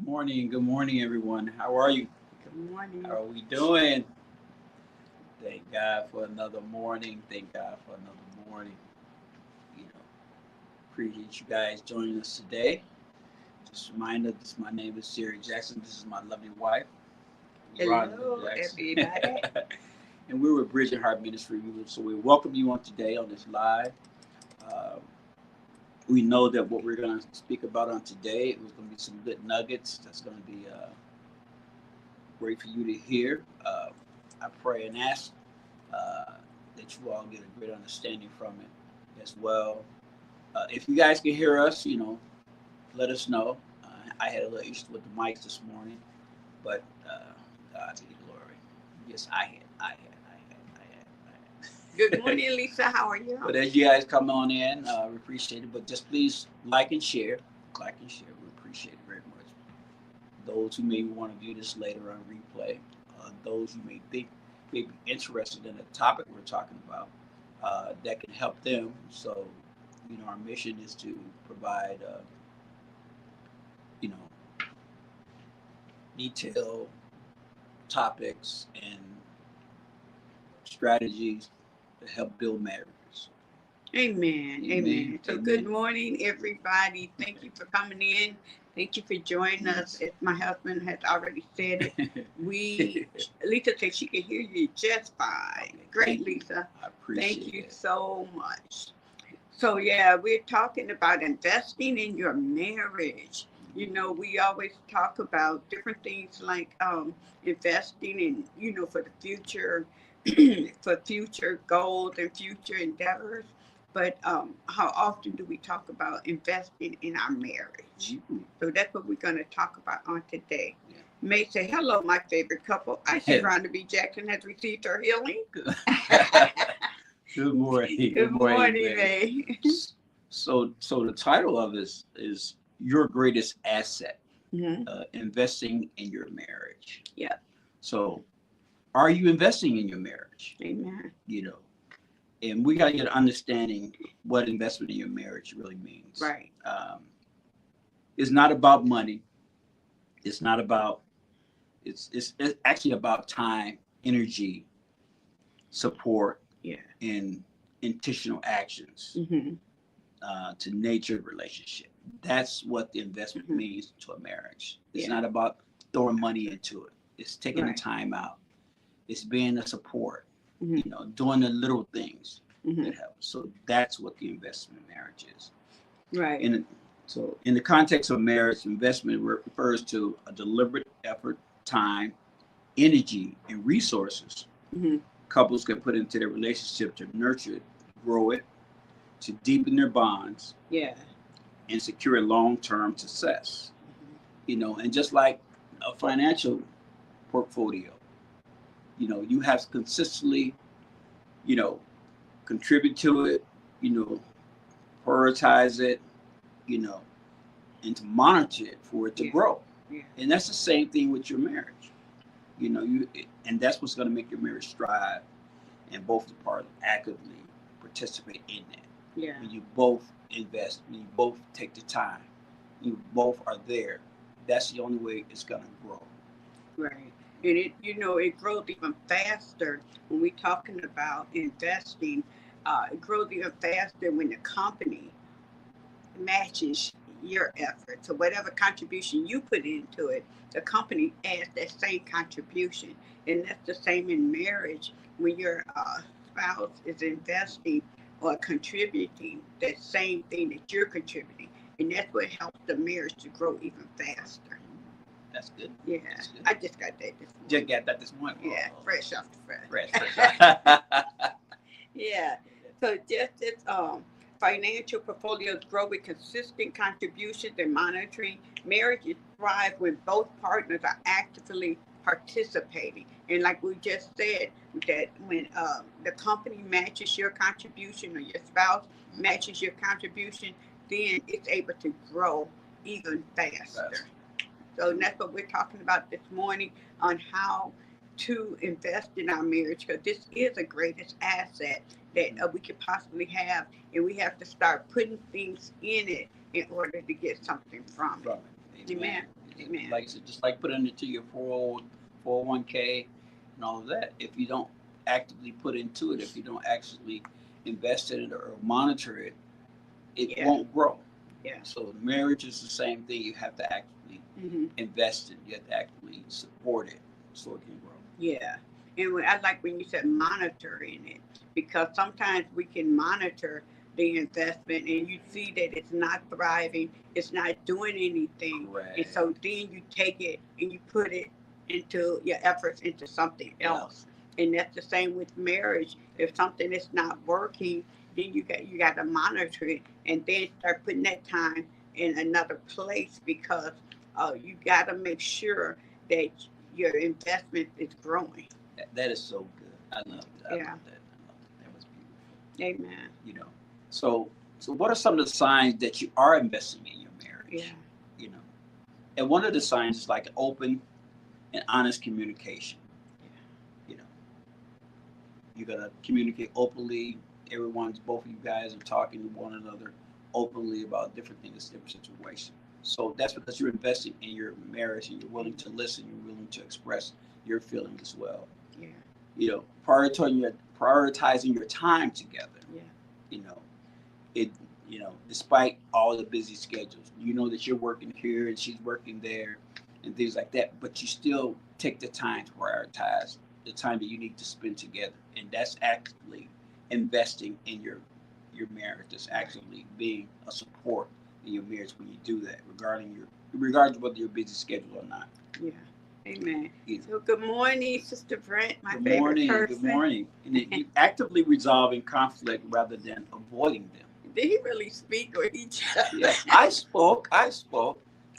Good morning, everyone. How are you? Good How morning. are we doing? Thank God for another morning. Thank God for another morning. You know, appreciate you guys joining us today. Just a reminder, my name is Sherry Jackson. This is my lovely wife, Rhonda Hello, Jackson. everybody. And we're with Bridge and Heart Ministry. So we welcome you on today on this live. Uh, we know that what we're going to speak about on today is going to be some good nuggets. That's going to be great for you to hear. I pray and ask uh, that you all get a great understanding from it as well. If you guys can hear us, let us know. I had a little issue with the mics this morning, but God be the glory. Yes, Good I had. morning, Lisa. How are you? But as you guys come on in, we appreciate it. But just please like and share. Like and share. We appreciate it very much. Those who may want to view this later on replay, those who may be interested in the topic we're talking about, that can help them. So, our mission is to provide, you know, detailed topics and strategies to help build marriages. Amen. Amen. Amen. So, good Amen. morning, everybody. Thank you for coming in. Thank you for joining us. Yes. As my husband has already said it, Lisa said she can hear you just fine. Okay, Great, thank you. Lisa. I Thank appreciate you it. so much. So, yeah, we're talking about investing in your marriage. We always talk about different things like investing in, for the future, for future goals and future endeavors. But how often do we talk about investing in our marriage? Mhm. So that's what we're going to talk about on today. Yeah. May say, hello, my favorite couple. I see Rhonda B. Jackson has received her healing. Good morning. Good Good morning, morning, May. May. So the title of this is your greatest asset, Hmm. investing in your marriage. Yeah. So, are you investing in your marriage? Amen. You know, and we got to get an understanding what investment in your marriage really means. Right. It's not about money. It's not about. It's actually about time, energy, support, Yeah. and intentional actions Hmm. to nature relationship. That's what the investment Hmm. means to a marriage. It's Yeah. not about throwing money into it. It's taking the Right. time out. It's being a support. Hmm. Doing the little things Hmm. that help. So that's what the investment in marriage is. Right. In so in the context of marriage, investment refers to a deliberate effort, time, energy, and resources Hmm. couples can put into their relationship to nurture it, grow it, to deepen their bonds, Yeah. and secure long-term success. And just like a financial portfolio, you have to consistently, you know, contribute to it, you know, prioritize it, you know, and to monitor it for it to Yeah. grow. Yeah. And that's the same thing with your marriage. And that's what's going to make your marriage strive, and both the parties actively participate in that. Yeah. When you both invest, when you both take the time, you both are there. That's the only way it's going to grow. Right. And it grows even faster when we're talking about investing. It grows even faster when the company matches your effort. So whatever contribution you put into it, the company adds that same contribution. And that's the same in marriage when your spouse is investing or contributing that same thing that you're contributing. And that's what helps the marriage to grow even faster. That's good. Yeah, That's good. I just got that this Just morning. got that this morning. Yeah, Oh, fresh off the fresh, press. fresh. Yeah. So just as financial portfolios grow with consistent contributions and monitoring, marriages thrive when both partners are actively participating. And like we just said, that when the company matches your contribution or your spouse matches your contribution, then it's able to grow even faster. So that's what we're talking about this morning on how to invest in our marriage because this is the greatest asset that we could possibly have, and we have to start putting things in it in order to get something from From it. it. Amen. Amen. Amen. Like I said, just like putting it to your 401k and all of that. If you don't actively put into it, if you don't actually invest in it or monitor it, it won't grow. Yeah. So marriage is the same thing. You have to actively invest in it. You have to actively support it so it can grow. Yeah. And I like when you said monitoring it, because sometimes we can monitor the investment and you see that it's not thriving, it's not doing anything. Correct. And so then you take it and you put it into your efforts into something else. And that's the same with marriage. If something is not working, then you got to monitor it and then start putting that time in another place, because you got to make sure that your investment is growing. That is so good. I love that. I love that. That was beautiful. Amen. You know, so what are some of the signs that you are investing in your marriage? Yeah. You know, and one of the signs is like open and honest communication. You know, you gotta communicate openly. Both of you guys are talking to one another openly about different things, different situations. So that's because you're investing in your marriage and you're willing to listen, you're willing to express your feelings as well. Yeah. You know, prioritizing your time together. Yeah. You know, despite all the busy schedules, you know that you're working here and she's working there and things like that, but you still take the time to prioritize the time that you need to spend together. And that's actually investing in your marriage. That's actually being a support in your marriage when you do that, regardless of whether you're busy schedule or not. Yeah. Amen. So good morning, Sister Brent, my Good favorite morning. person. Good morning. And you actively resolving conflict rather than avoiding them. Did he really speak or he just? Yes, I spoke.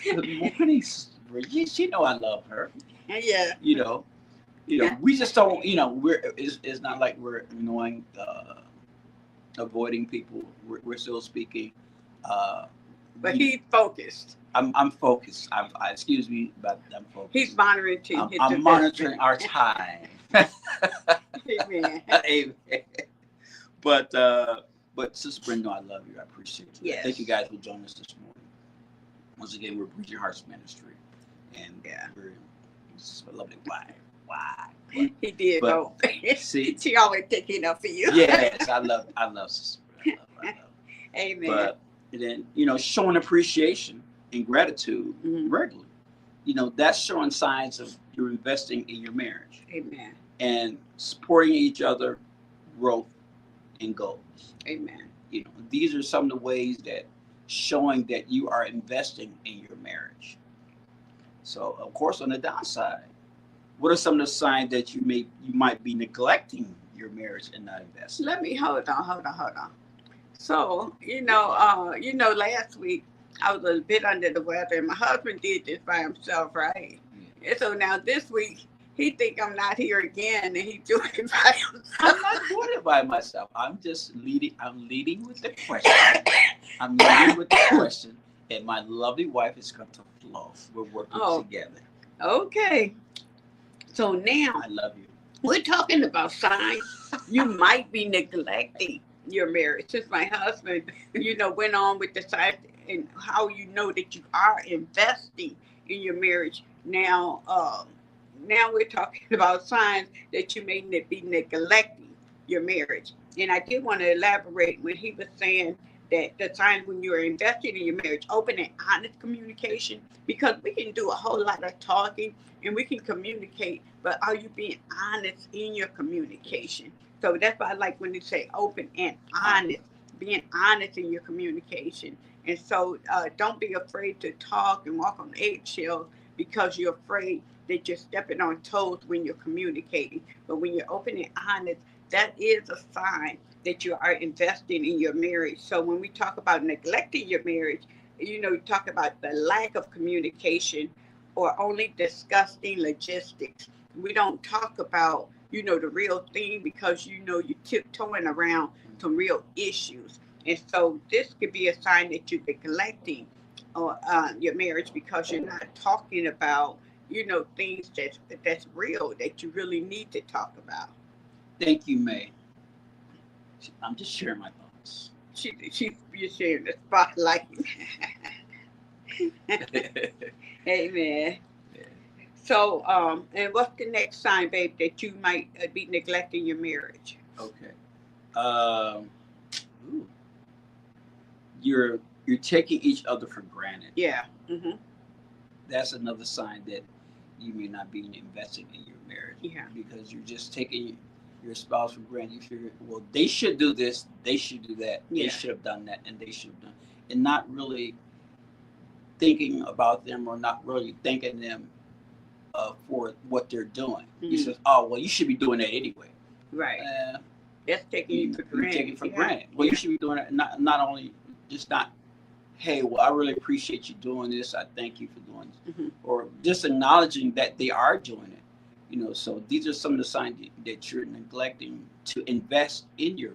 Good morning, Sister Bridget. She know I love her. Yeah. You know, we just don't. You know, it's not like we're annoying, avoiding people. We're still speaking. But he's focused. I'm focused. Excuse me, but I'm focused. He's monitoring. I'm monitoring our time. Amen. Amen. But Sister Brenda, I love you. I appreciate you. Yes. Thank you guys for joining us this morning. Once again, we're Breaching Hearts Ministry, and we're a lovely wife. He did. But, see, she always taking up for you. Yes, I love Sister Brenda. I love. Amen. But then, showing appreciation and gratitude regularly. That's showing signs of you're investing in your marriage. Amen. And supporting each other, growth and goals. Amen. These are some of the ways that showing that you are investing in your marriage. So, of course, on the downside, what are some of the signs that you might be neglecting your marriage and not investing? Let me hold on. So, last week I was a bit under the weather, and my husband did this by himself, right? Yeah. And so now this week, he think I'm not here again, and he's doing it by himself. I'm not doing it by myself. I'm just leading. I'm leading with the question. And my lovely wife is going to flow. We're working together. Okay. So now, I love you. We're talking about signs you might be neglecting your marriage. Since my husband, went on with the signs and how you know that you are investing in your marriage. Now we're talking about signs that you may be neglecting your marriage. And I did want to elaborate when he was saying that the signs when you're investing in your marriage, open and honest communication, because we can do a whole lot of talking and we can communicate, but are you being honest in your communication? So that's why I like when they say open and honest, being honest in your communication. And so don't be afraid to talk and walk on eggshells because you're afraid that you're stepping on toes when you're communicating. But when you're open and honest, that is a sign that you are investing in your marriage. So when we talk about neglecting your marriage, you talk about the lack of communication or only discussing logistics. We don't talk about, the real thing because, you're tiptoeing around some real issues. And so this could be a sign that you're neglecting your marriage because you're not talking about, things that's real that you really need to talk about. Thank you, May. I'm just sharing my thoughts. You're sharing the spotlight. Amen. Yeah. So, and what's the next sign, babe, that you might be neglecting your marriage? Okay. Um, ooh, you're you're taking each other for granted. Yeah. Mm-hmm. That's another sign that you may not be investing in your marriage Yeah. because you're just taking your spouse for granted. You figure, well, they should do this, they should do that, they Yeah. should have done that, and they should have done, and not really thinking about them or not really thanking them for what they're doing. He Mm. says, "Oh, well, you should be doing that anyway." Right. Uh, That's taking you for you take granted. it for Yeah. granted. Well, you Yeah. should be doing it. Not only just not. Hey, well, I really appreciate you doing this. I thank you for doing this, Mm-hmm. or just acknowledging that they are doing it. So these are some of the signs that you're neglecting to invest in your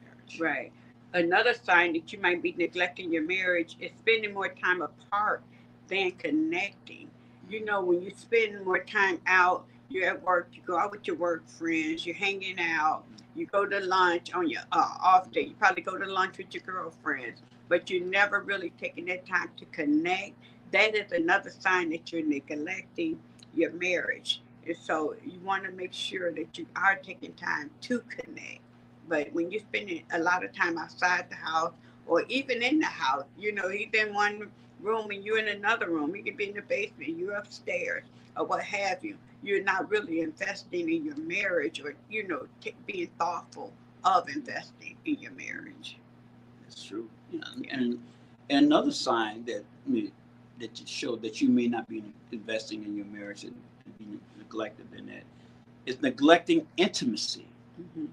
marriage. Right. Another sign that you might be neglecting your marriage is spending more time apart than connecting. You know, when you spend more time out, you're at work, you go out with your work friends, you're hanging out, you go to lunch on your off day, you probably go to lunch with your girlfriends, but you're never really taking that time to connect. That is another sign that you're neglecting your marriage. And so you want to make sure that you are taking time to connect. But when you're spending a lot of time outside the house or even in the house, he's in one room and you're in another room. He could be in the basement, you're upstairs, or what have you. You're not really investing in your marriage or, being thoughtful of investing in your marriage. That's true. Yeah. And another sign that that you show that you may not be investing in your marriage and be neglected in that is neglecting intimacy. Hmm.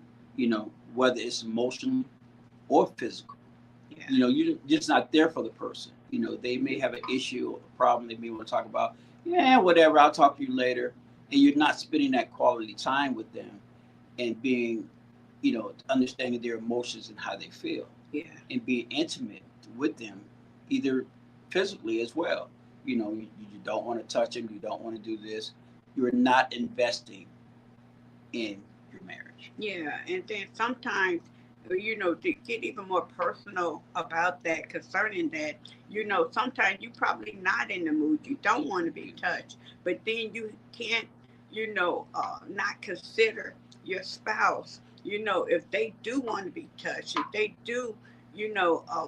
Whether it's emotional or physical. Yeah. You're just not there for the person. They may have an issue or a problem they may want to talk about. Yeah, whatever. I'll talk to you later. And you're not spending that quality time with them and being, understanding their emotions and how they feel Yeah. and being intimate with them, either physically as well. You don't want to touch them. You don't want to do this. You're not investing in your marriage. Yeah, and then sometimes, to get even more personal about that, concerning that, sometimes you probably not in the mood. You don't want to be touched, but then you can't, not consider your spouse. If they do want to be touched, if they do,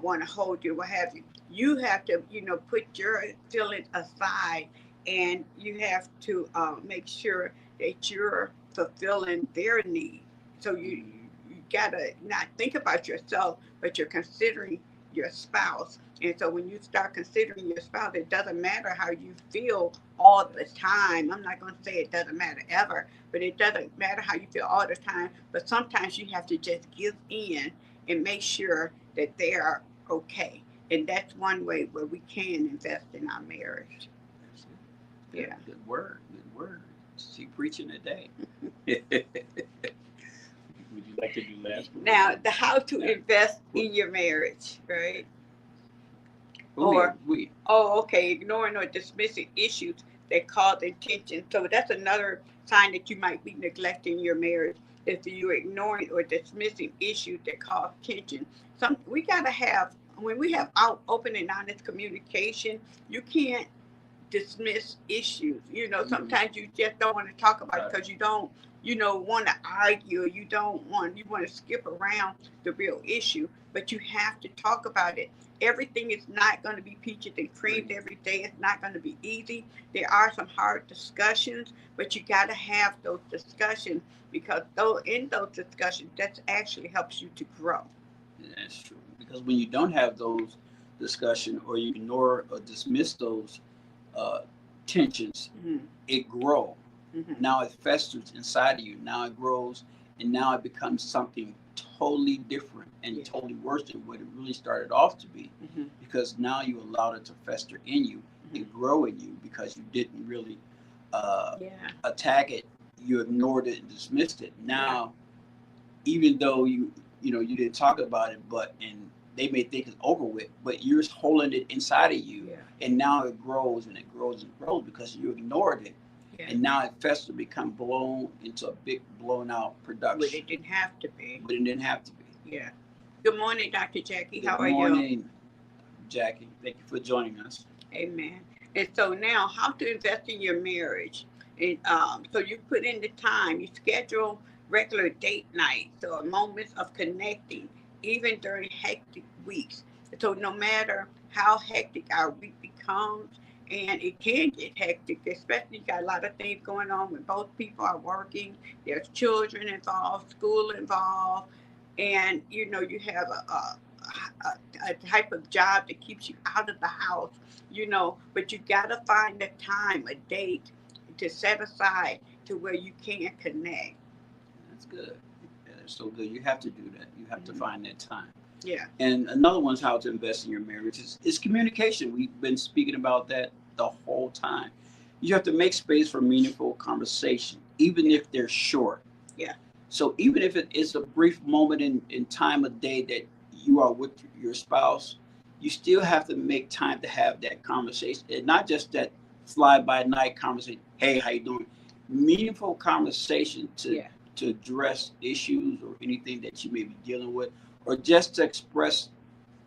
want to hold you, what have you, you have to, put your feelings aside, and you have to make sure that you're fulfilling their need. So you gotta not think about yourself, but you're considering your spouse. And so when you start considering your spouse, it doesn't matter how you feel all the time. I'm not going to say it doesn't matter ever, but it doesn't matter how you feel all the time. But sometimes you have to just give in and make sure that they are okay. And that's one way where we can invest in our marriage. That's it. Yeah. Good word. Good word. She preaching today. Would you like to do last one? Now, the how to Yeah. invest in your marriage, right? We, Or, we. oh, okay, ignoring or dismissing issues that cause tension. So that's another sign that you might be neglecting your marriage, if you're ignoring or dismissing issues that cause tension. We gotta have, when we have out open and honest communication, you can't dismiss issues. Sometimes you just don't want to talk about it because you don't, want to argue. You want to skip around the real issue, but you have to talk about it. Everything is not going to be peaches and creams every day. It's not going to be easy. There are some hard discussions, but you got to have those discussions, because though in those discussions, that actually helps you to grow. That's true. Because when you don't have those discussion or you ignore or dismiss those uh, tensions, Mm-hmm. it grows. Mm-hmm. Now it festers inside of you. Now it grows, and now it becomes something totally different and totally worse than what it really started off to be. Mm-hmm. Because now you allowed it to fester in you and grow in you because you didn't really Yeah. attack it. You ignored it and dismissed it. Now, even though you didn't talk about it, and they may think it's over with, but you're holding it inside of you, and now it grows and it grows and grows because you ignored it. Yeah. And now it festers, become blown into a big blown out production. But it didn't have to be. But it didn't have to be. Yeah. Good morning, Dr. Jackie. How are Good you? morning, Jackie. Thank you for joining us. Amen. And so now, how to invest in your marriage? And so you put in the time. You schedule regular date nights or moments of connecting, even during hectic weeks. So no matter how hectic our week becomes, and it can get hectic, especially you got a lot of things going on when both people are working. There's children involved, school involved, and you have a type of job that keeps you out of the house, but you got to find a time, a date to set aside to where you can connect. That's good. Yeah, that's so good. You have to do that. You have to Mhm. find that time. Yeah. And another one's how to invest in your marriage is communication. We've been speaking about that the whole time. You have to make space for meaningful conversation, even Yeah. if they're short. Yeah. So even if it is a brief moment in time of day that you are with your spouse, you still have to make time to have that conversation, and not just that fly by night conversation. Hey, how you doing? Meaningful conversation Yeah. to address issues or anything that you may be dealing with, or just to express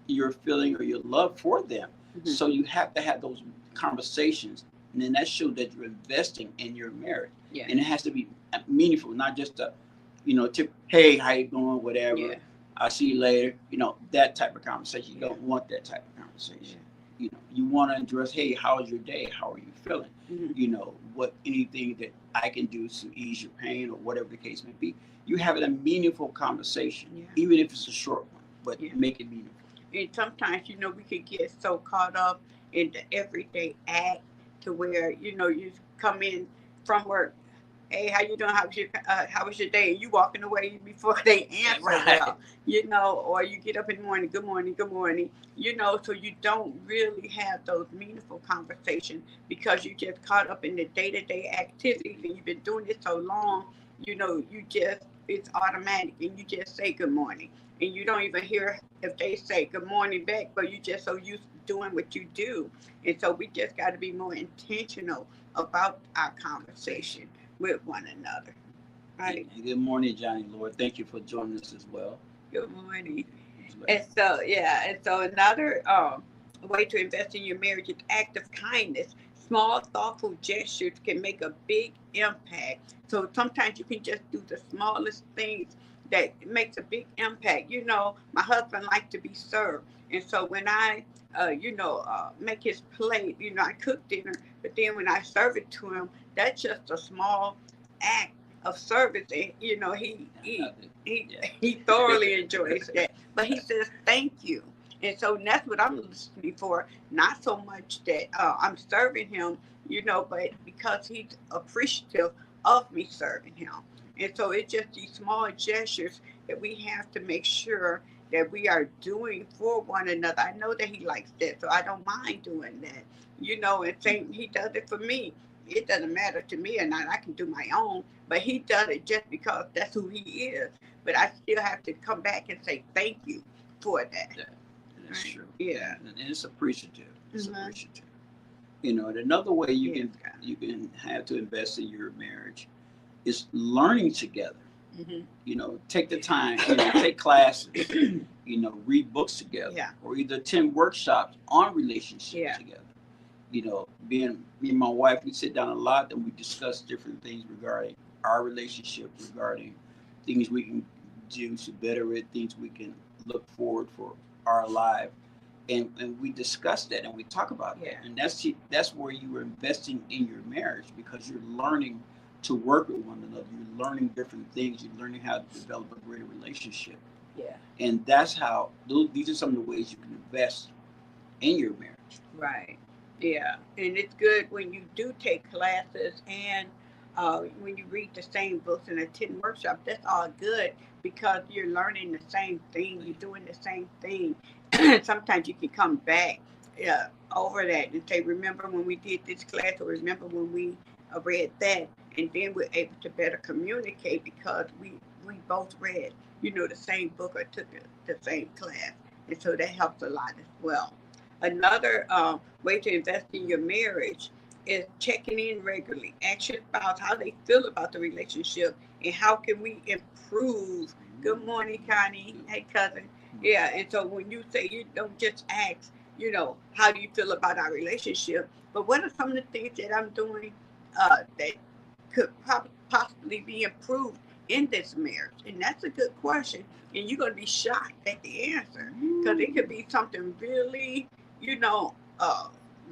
your feeling or your love for them. Mhm. So you have to have those conversations, and then that shows that you're investing in your marriage. Yeah. And it has to be meaningful, not just a, tip. Hey, how you doing? Yeah. Whatever. I'll see you later. That type of conversation. You Yeah. don't want that type of conversation. Yeah. You want to address. Hey, how's your day? How are you feeling? Mhm. What anything that I can do to ease your pain or whatever the case may be. You having a meaningful conversation, Yeah. even if it's a short one, but Yeah. make it meaningful. And sometimes, we could get so caught up in the everyday act to where, you come in from work. Hey, how you doing? How was your day? And you walking away before they answer Right. well, or you get up in the morning, good morning, so you don't really have those meaningful conversations because you just caught up in the day-to-day activities and you've been doing it so long, you just, it's automatic and you just say good morning and you don't even hear if they say good morning back, but you just so used to doing what you do. And so we just got to be more intentional about our conversation with one another. Right? Good morning, Johnny Lord. Thank you for joining us as well. Good morning. As well. And so, yeah, and so another way to invest in your marriage is act of kindness. Small, thoughtful gestures can make a big impact. So sometimes you can just do the smallest things that makes a big impact. My husband likes to be served, and so when I, make his plate, I cook dinner, but then when I serve it to him, that's just a small act of service, and he Yeah. he thoroughly enjoys that. But he says thank you, and so that's what I'm listening for. Not so much that I'm serving him, but because he's appreciative of me serving him. And so it's just these small gestures that we have to make sure that we are doing for one another. I know that he likes that, so I don't mind doing that. And saying he does it for me. It doesn't matter to me or not. I can do my own, but he does it just because that's who he is. But I still have to come back and say thank you for that. Yeah, that's Right? true. Yeah. And it's appreciative. It's Mhm. appreciative. And another way you Yes, can God. you can have to invest in your marriage is learning together. Mhm. Take the time, take classes, read books together, Yeah. or either attend workshops on relationships Yeah. together. Being me and my wife, we sit down a lot and we discuss different things regarding our relationship, regarding things we can do to better it, things we can look forward for our life. And we discuss that and we talk about Yeah. that. And that's where you are investing in your marriage because you're learning to work with one another. You're learning different things. You're learning how to develop a greater relationship. Yeah. And that's how these are some of the ways you can invest in your marriage. Right. Yeah. And it's good when you do take classes and when you read the same books and attend workshops. That's all good because you're learning the same thing. You're doing the same thing. Sometimes you can come back over that and say, remember when we did this class or remember when we read that. And then we're able to better communicate because we both read, the same book or took the same class. And so that helps a lot as well. Another way to invest in your marriage is checking in regularly. Ask your spouse how they feel about the relationship and how can we improve. Good morning, Connie. Hey, cousin. Yeah, and so when you say you don't just ask, how do you feel about our relationship? But what are some of the things that I'm doing that could possibly be improved in this marriage? And that's a good question. And you're going to be shocked at the answer because it could be something really, you know, uh,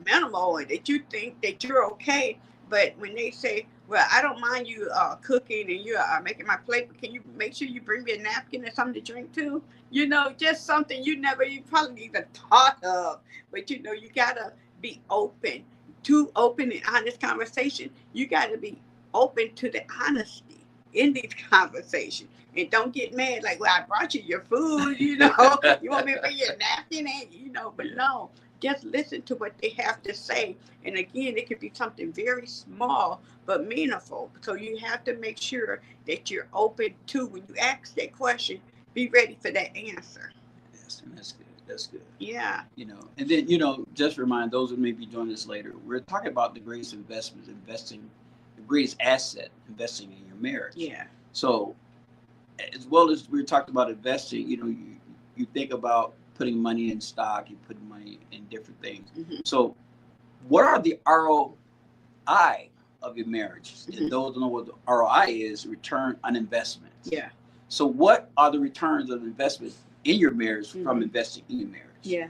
minimal that you think that you're okay. But when they say, well, I don't mind you cooking and you are making my plate, but can you make sure you bring me a napkin and something to drink too? Just something you probably even thought of. But you gotta be open to open and honest conversation. You gotta be open to the honesty in these conversations. And don't get mad like, well, I brought you your food, you want me to bring you a napkin and but no, just listen to what they have to say. And again, it could be something very small but meaningful. So you have to make sure that you're open to when you ask that question, be ready for that answer. Yes, and that's good. That's good. Yeah. And then just remind those who may be joining us later. We're talking about the greatest investments, investing, the greatest asset, investing in your marriage. Yeah. So, as well as we talked about investing, you think about putting money in stock, you put money in different things. Mm-hmm. So, what are the ROI of your marriage? Mm-hmm. And those who know what the ROI is, return on investment. Yeah. So, what are the returns of investment in your marriage from investing in your marriage? Yeah.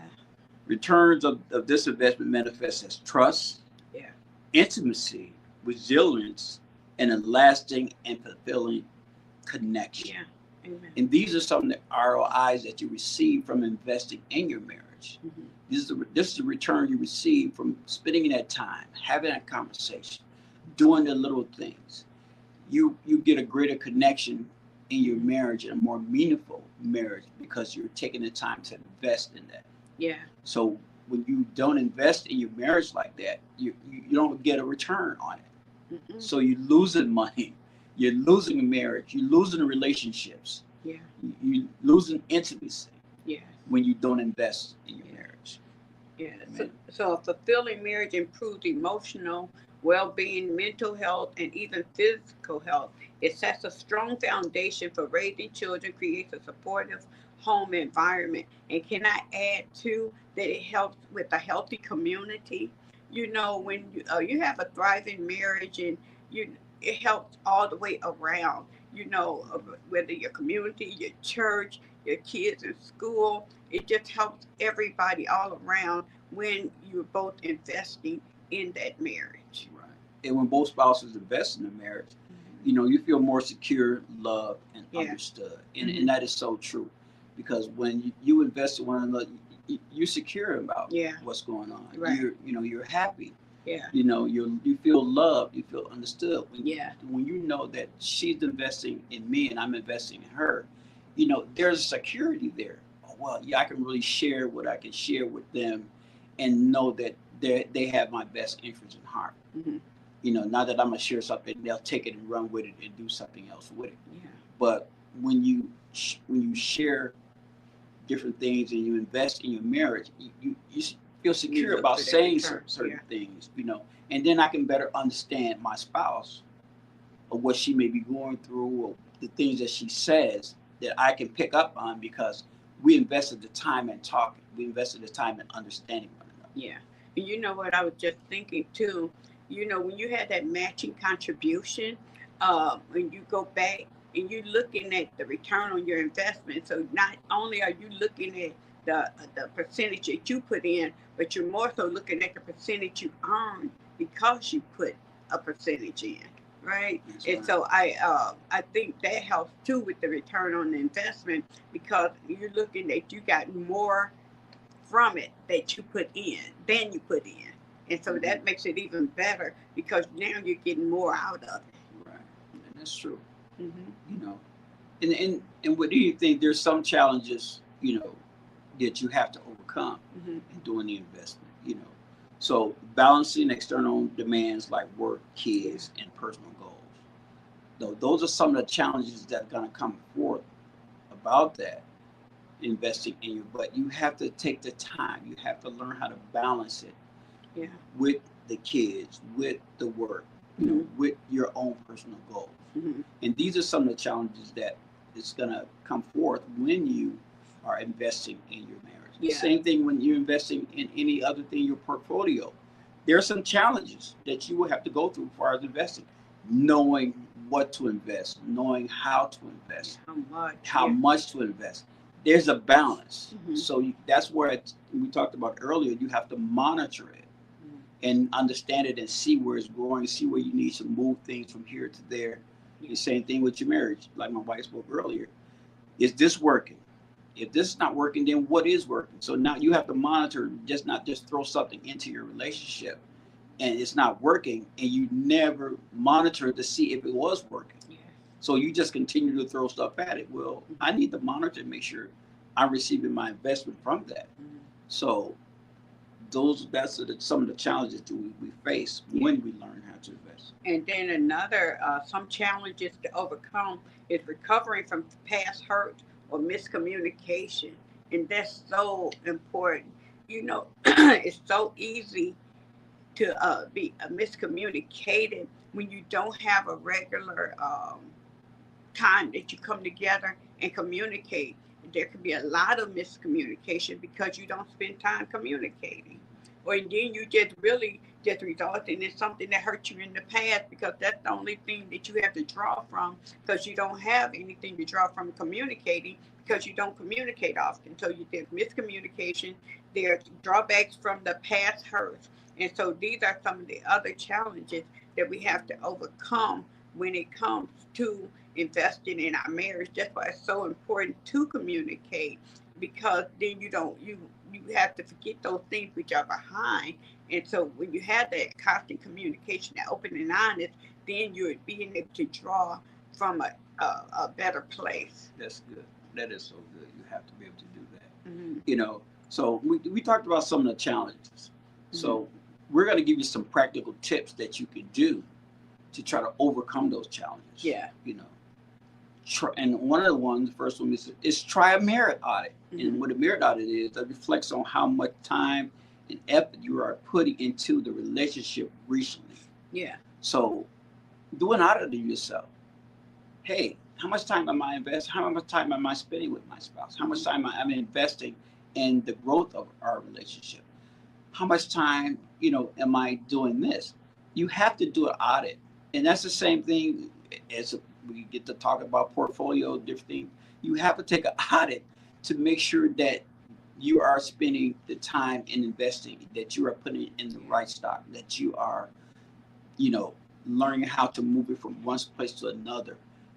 Returns of this investment manifest as trust, intimacy, resilience, and a lasting and fulfilling connection. Yeah. Amen. And these are some of the ROIs that you receive from investing in your marriage. Mm-hmm. This is the return you receive from spending that time, having that conversation, doing the little things. You get a greater connection in your marriage and a more meaningful marriage because you're taking the time to invest in that. Yeah. So when you don't invest in your marriage like that, you don't get a return on it. Mm-mm. So you're losing money, you're losing a marriage, you're losing relationships. Yeah. You're losing intimacy. Yeah. When you don't invest in your marriage. Yeah. So a fulfilling marriage improves emotional well-being, mental health, and even physical health. It sets a strong foundation for raising children, creates a supportive home environment, and can I add too that it helps with a healthy community. When you have a thriving marriage, and it helps all the way around. Whether your community, your church, your kids in school, it just helps everybody all around when you're both investing in that marriage. Right. And when both spouses invest in the marriage, you feel more secure, loved, and understood. And that is so true. Because when you invest in one another, you're secure about what's going on. Right. You're happy. Yeah. You feel loved, you feel understood. When you know that she's investing in me and I'm investing in her, there's a security there. Oh, well, I can really share what I can share with them and know that they have my best interest in heart. Mm-hmm. Not that I'm gonna share something, they'll take it and run with it and do something else with it. Yeah. But when you share different things and you invest in your marriage, you feel secure about saying certain things, and then I can better understand my spouse or what she may be going through or the things that she says that I can pick up on because we invested the time in talking. We invested the time in understanding one another. Yeah. And you know what I was just thinking too, when you had that matching contribution, when you go back and you're looking at the return on your investment. So not only are you looking at the percentage that you put in, but you're more so looking at the percentage you earn because you put a percentage in, right? That's and right. So I think that helps too with the return on the investment because you're looking at you got more from it that you put in than you put in. And so that makes it even better because now you're getting more out of it. Right. And that's true. Mm-hmm. And what do you think? There's some challenges, that you have to overcome in doing the investment, So balancing external demands like work, kids, and personal goals. Though those are some of the challenges that are going to come forth about that investing in you. But you have to take the time. You have to learn how to balance it with the kids, with the work, with your own personal goals. Mm-hmm. And these are some of the challenges that is going to come forth when you are investing in your marriage. Yeah. Same thing when you're investing in any other thing in your portfolio. There are some challenges that you will have to go through as far as investing, knowing what to invest, knowing how to invest, how much to invest. There's a balance. So that's where we talked about earlier. You have to monitor it and understand it and see where it's growing, see where you need to move things from here to there. The same thing with your marriage, like my wife spoke earlier. Is this working? If this is not working, then what is working? So now you have to monitor, not just throw something into your relationship and it's not working, and you never monitor to see if it was working. So you just continue to throw stuff at it. Well, I need to monitor and make sure I'm receiving my investment from that. So that's some of the challenges that we face when we learn how to invest. And then another, some challenges to overcome is recovering from past hurt or miscommunication. And that's so important. It's so easy to be miscommunicated when you don't have a regular time that you come together and communicate. There can be a lot of miscommunication because you don't spend time communicating, or then you just really just resulting in something that hurt you in the past, because that's the only thing that you have to draw from, because you don't have anything to draw from communicating, because you don't communicate often. So there's miscommunication, there's drawbacks from the past hurts. And so these are some of the other challenges that we have to overcome when it comes to investing in our marriage. That's why it's so important to communicate, because then you have to forget those things which are behind. And so when you have that constant communication, that open and honest, then you're being able to draw from a better place. That's good. That is so good. You have to be able to do that. So we talked about some of the challenges. So we're going to give you some practical tips that you can do to try to overcome those challenges. Yeah. And one of the ones, the first one is try a merit audit. And what a merit audit is, that reflects on how much time and effort you are putting into the relationship recently. Yeah. So do an audit of yourself. Hey, how much time am I investing? How much time am I spending with my spouse? How much time am I investing in the growth of our relationship? How much time, am I doing this? You have to do an audit. And that's the same thing as we get to talk about portfolio, different things. You have to take an audit to make sure that you are spending the time in investing, that you are putting in the right stock, that you are, learning how to move it from one place to another,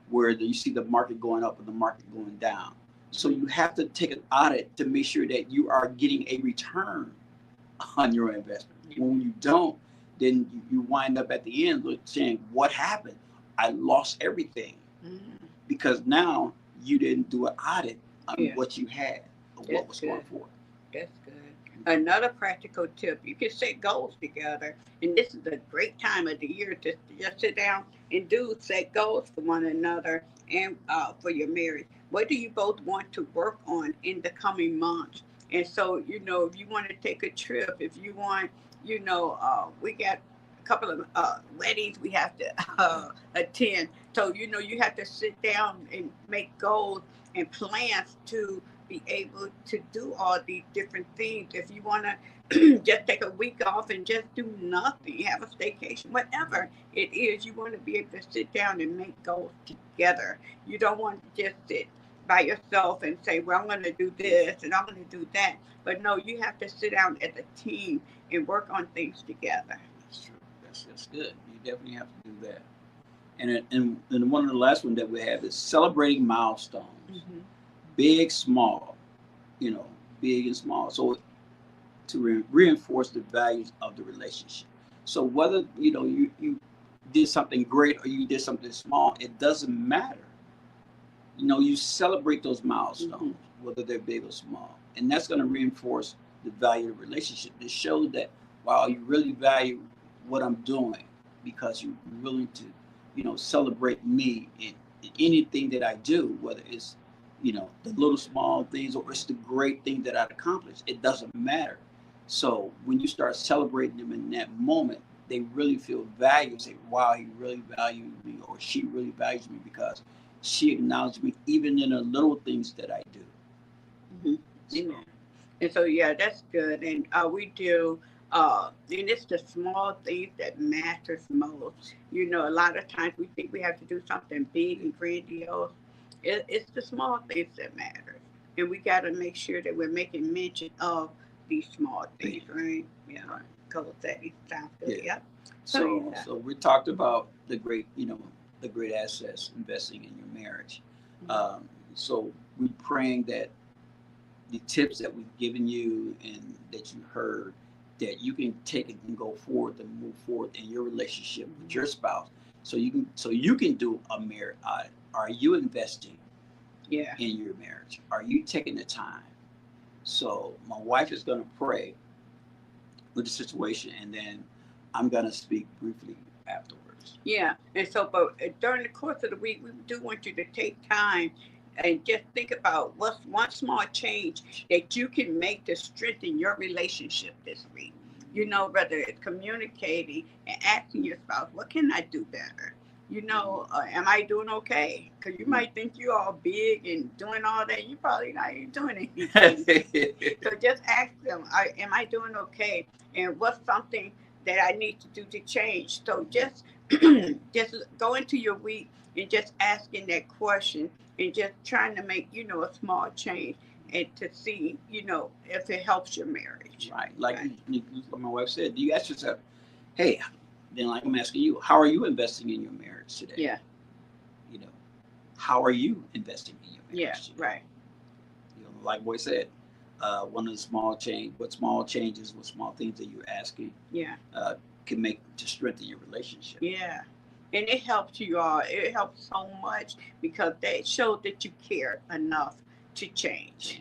where you see the market going up and the market going down. So you have to take an audit to make sure that you are getting a return on your investment. When you don't, then you wind up at the end saying, what happened? I lost everything. Because now you didn't do an audit on what you had or what was going forward. That's good. Another practical tip, you can set goals together. And this is a great time of the year to just sit down and set goals for one another and for your marriage. What do you both want to work on in the coming months? And so, if you want to take a trip, if you want, we got a couple of weddings we have to attend. So, you have to sit down and make goals and plans to be able to do all these different things. If you want to just take a week off and just do nothing, have a staycation, whatever it is, you want to be able to sit down and make goals together. You don't want to just sit by yourself and say, well, I'm going to do this and I'm going to do that. But no, you have to sit down as a team and work on things together. That's true. That's good. You definitely have to do that. And one of the last ones that we have is celebrating milestones. Big, small, big and small. So to reinforce the values of the relationship. So whether, you did something great or you did something small, it doesn't matter. You celebrate those milestones, whether they're big or small. And that's going to reinforce the value of the relationship. It shows that, wow, you really value what I'm doing, because you're willing to, celebrate me in anything that I do, whether it's, the little small things or it's the great thing that I've accomplished. It doesn't matter. So when you start celebrating them in that moment, they really feel valued. Say, wow, he really values me, or she really values me because she acknowledged me even in the little things that I do. So. And so, yeah, that's good. And we do, and it's the small things that matters most. You know, a lot of times we think we have to do something big and grandiose. It's the small things that matter. And we got to make sure that we're making mention of these small things, right? Yeah. Right. Cool. That sounds good. Yeah. Yep. So, Yeah. so we talked about the great, the great assets investing in your marriage. Um, so we're praying that the tips that we've given you and that you heard, that you can take it and go forward and move forward in your relationship with your spouse. So you can do a marriage. Are you investing Yeah. in your marriage? Are you taking the time? So my wife is going to pray with the situation, and then I'm going to speak briefly afterwards. Yeah, and so, but during the course of the week, we do want you to take time and just think about what's one small change that you can make to strengthen your relationship this week. You know, whether it's communicating and asking your spouse, what can I do better? You know, am I doing okay? Because you might think you're all big and doing all that. You probably not even doing anything. So just ask them, am I doing okay? And what's something that I need to do to change? So just just go into your week and just asking that question and just trying to make, a small change and to see, if it helps your marriage. Right. Like Right. my wife said, do you ask yourself, hey, then like I'm asking you, how are you investing in your marriage today? Yeah. You know, how are you investing in your Yeah. marriage today? Right. Like Boy said, one of the small changes, what small things that you're asking Yeah. Can make to strengthen your relationship. Yeah. And it helps you all. It helps so much because that shows that you care enough to change.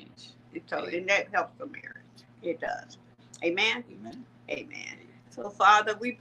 And so, and that helps the marriage. It does. Amen. Amen. Amen. So, Father, we